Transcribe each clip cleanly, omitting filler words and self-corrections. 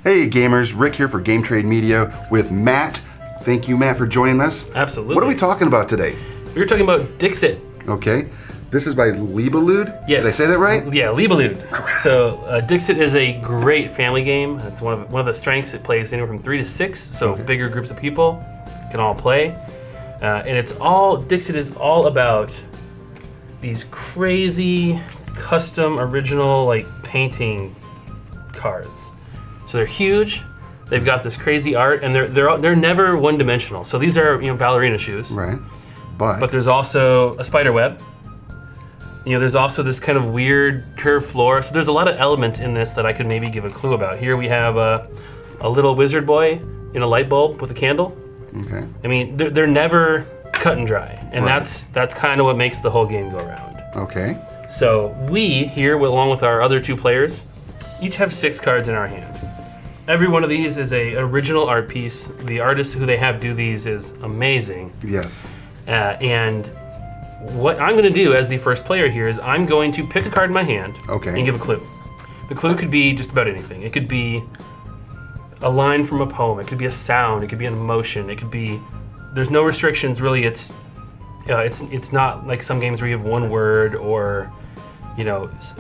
Hey gamers, Rick here for Game Trade Media with Matt. Thank you, Matt, for joining us. Absolutely. What are we talking about today? We were talking about Dixit. Okay. This is by Libellud? Yes. Did I say that right? Yeah, Libellud. So Dixit is a great family game. It's one of the strengths. It plays anywhere from 3 to 6, so bigger groups of people can all play. And Dixit is all about these crazy, custom, original, like painting cards. So they're huge. They've got this crazy art, and they're never one-dimensional. So these are ballerina shoes. Right. But there's also a spider web. There's also this kind of weird curved floor. So there's a lot of elements in this that I could maybe give a clue about. Here we have a little wizard boy in a light bulb with a candle. Okay. I mean, they're never cut and dry, and that's kind of what makes the whole game go around. Okay. So we here, along with our other 2 players, each have 6 cards in our hand. Every one of these is an original art piece. The artist who they have do these is amazing. Yes. And what I'm going to do as the first player here is I'm going to pick a card in my hand and give a clue. The clue could be just about anything. It could be a line from a poem. It could be a sound. It could be an emotion. It could be. There's no restrictions really. It's not like some games where you have one word or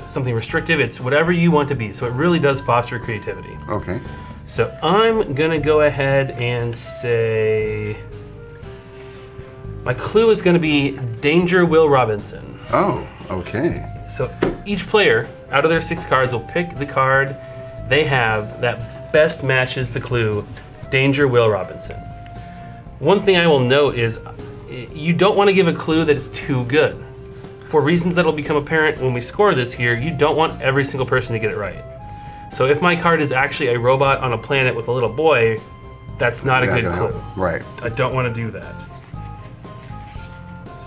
something restrictive. It's whatever you want to be. So it really does foster creativity. Okay. So I'm gonna go ahead and say my clue is gonna be Danger Will Robinson. Oh, okay. So each player out of their 6 cards will pick the card they have that best matches the clue, Danger Will Robinson. One thing I will note is you don't want to give a clue that is too good. For reasons that will become apparent when we score this here, you don't want every single person to get it right. So if my card is actually a robot on a planet with a little boy, that's not a good clue. Right. I don't want to do that.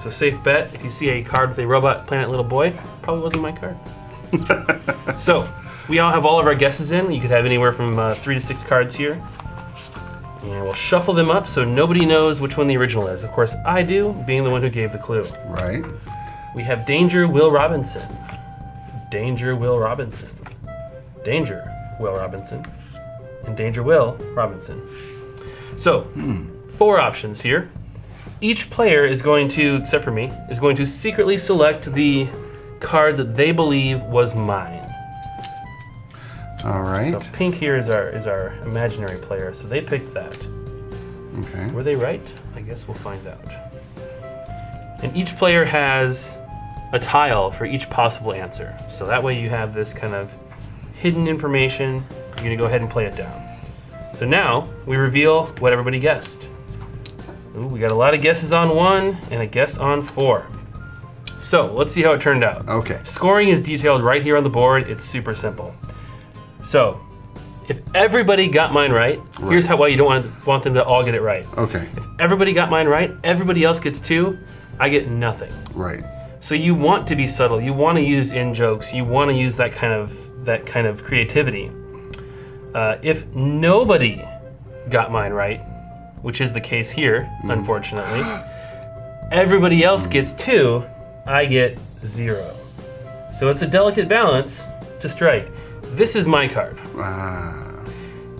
So safe bet, if you see a card with a robot planet little boy, probably wasn't my card. So we all have all of our guesses in. You could have anywhere from 3 to 6 cards here. And we'll shuffle them up so nobody knows which one the original is. Of course, I do, being the one who gave the clue. Right. We have Danger Will Robinson. Danger Will Robinson. Danger Will Robinson. And Danger Will Robinson. So, 4 options here. Each player is going to, except for me, is going to secretly select the card that they believe was mine. All right. So pink here is our imaginary player, so they picked that. Okay. Were they right? I guess we'll find out. And each player has a tile for each possible answer. So that way you have this kind of hidden information. You're gonna go ahead and play it down. So now we reveal what everybody guessed. Ooh, we got a lot of guesses on 1 and a guess on 4. So let's see how it turned out. Okay. Scoring is detailed right here on the board. It's super simple. So if everybody got mine right, here's why you don't want them to all get it right. Okay. If everybody got mine right, everybody else gets 2, I get nothing. Right. So you want to be subtle. You want to use in-jokes. You want to use that kind of creativity. If nobody got mine right, which is the case here, unfortunately, everybody else gets 2, I get 0. So it's a delicate balance to strike. This is my card.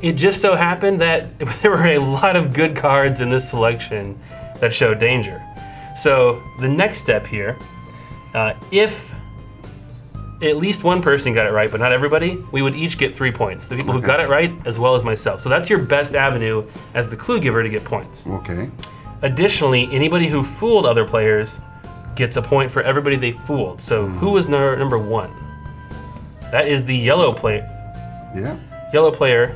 It just so happened that there were a lot of good cards in this selection that show danger. So the next step here, if at least one person got it right, but not everybody, we would each get 3 points. The people who got it right, as well as myself. So that's your best avenue as the clue giver to get points. Okay. Additionally, anybody who fooled other players gets a point for everybody they fooled. So who was number 1? That is the yellow player. Yeah. Yellow player.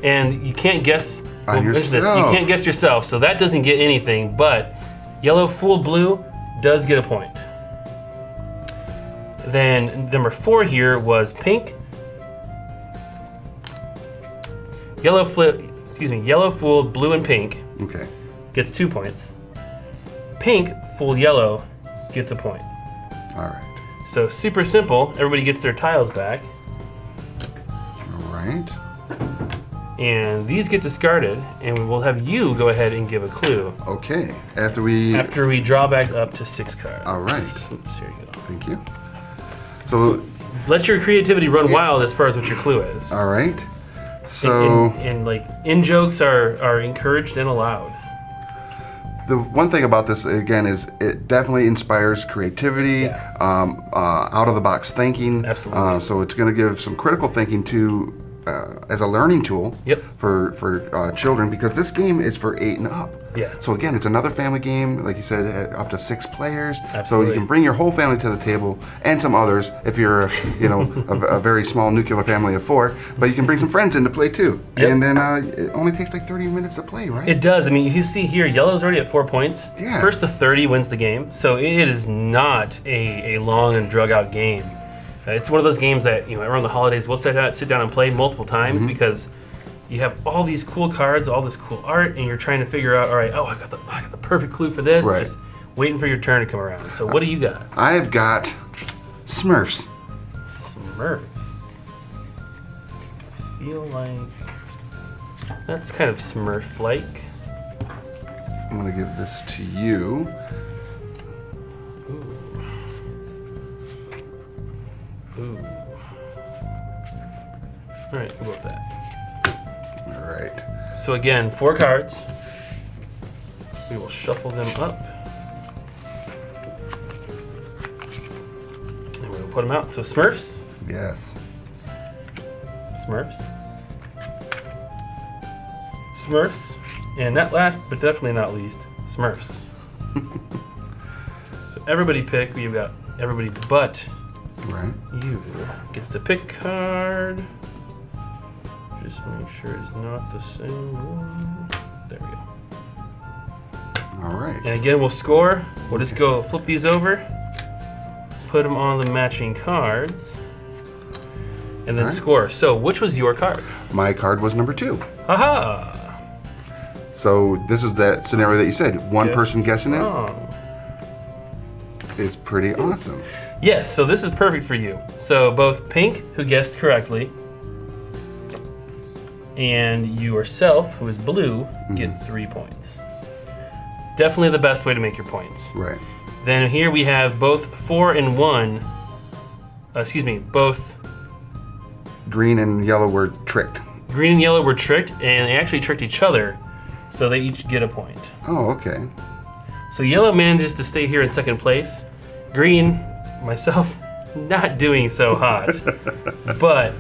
And you can't guess on yourself. You can't guess yourself, so that doesn't get anything, but yellow fooled blue does get a point. Then number 4 here was pink. Yellow fooled blue and pink. Okay. Gets 2 points. Pink fooled yellow gets a point. All right. So super simple. Everybody gets their tiles back. All right. And these get discarded, and we'll have you go ahead and give a clue. Okay. After we draw back up to 6 cards. All right. Oops, here you go. Thank you. So let your creativity run wild as far as what your clue is. all right. So And like in-jokes are encouraged and allowed. the one thing about this again is it definitely inspires creativity, out of the box thinking. Absolutely. So it's going to give some critical thinking to as a learning tool Yep. for children, because this game is for 8 and up. Yeah. So again, it's another family game, like you said, up to 6 players. Absolutely. So you can bring your whole family to the table and some others if you're, a very small nuclear family of 4. But you can bring some friends in to play too. Yep. And then it only takes like 30 minutes to play, right? It does. I mean, if you see here, yellow's already at 4 points. Yeah. First to 30 wins the game. So it is not a long and drug out game. It's one of those games that around the holidays we'll sit down and play multiple times because you have all these cool cards, all this cool art, and you're trying to figure out, all right, I got the perfect clue for this. Right. Just waiting for your turn to come around. So what do you got? I've got Smurfs. Smurfs. I feel like that's kind of Smurf-like. I'm gonna give this to you. Ooh. All right, we'll go with that. All right. So again, 4 cards. We will shuffle them up. And we'll put them out. So Smurfs, Yes. Smurfs, Smurfs, and not last, but definitely not least, Smurfs. So everybody pick. We've got everybody but Right. you gets to pick a card. Just make sure it's not the same one. There we go. All right. And again, we'll score. We'll just go flip these over, put them on the matching cards, and then Alright. score. So, which was your card? My card was number 2. Haha! So this is that scenario that you said. One Guess person guessing it wrong. is pretty awesome. Yes, so this is perfect for you. So both Pink, who guessed correctly, and yourself, who is Blue, get 3 points. Definitely the best way to make your points. Right. Then here we have both 4 and 1. Both Green and yellow were tricked. green and yellow were tricked, and they actually tricked each other, so they each get a point. Oh, okay. So yellow manages to stay here in second place. Green, myself, not doing so hot, but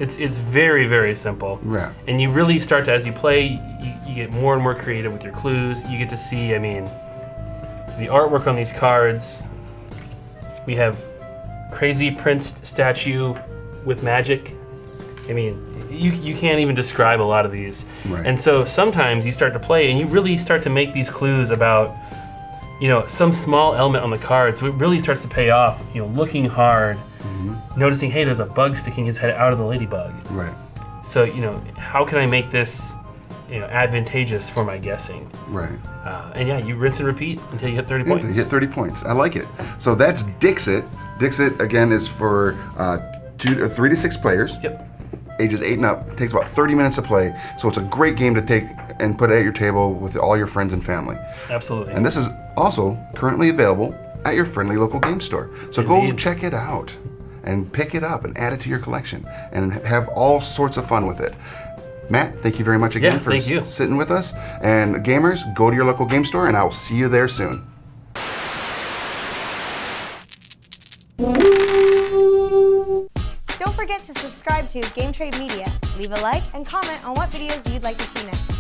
it's very, very simple. Yeah. And you really start to, as you play, you get more and more creative with your clues. You get to see, the artwork on these cards. We have crazy Prince statue with magic. You can't even describe a lot of these. Right. And so sometimes you start to play and you really start to make these clues about, some small element on the cards. So it really starts to pay off, looking hard, noticing, hey, there's a bug sticking his head out of the ladybug. Right. So, how can I make this, advantageous for my guessing? Right. And yeah, you rinse and repeat until you hit 30 Yeah, points. you get 30 points. I like it. So that's Dixit. Dixit, again, is for 3 to 6 players. Yep. Ages 8 and up. It takes about 30 minutes to play. So it's a great game to take and put at your table with all your friends and family. Absolutely. And this is also currently available at your friendly local game store. So go Indeed. check it out and pick it up and add it to your collection and have all sorts of fun with it. Matt, thank you very much again Yeah, for thank you. sitting with us. And gamers, go to your local game store and I will see you there soon. Don't forget to subscribe to Game Trade Media, leave a like, and comment on what videos you'd like to see next.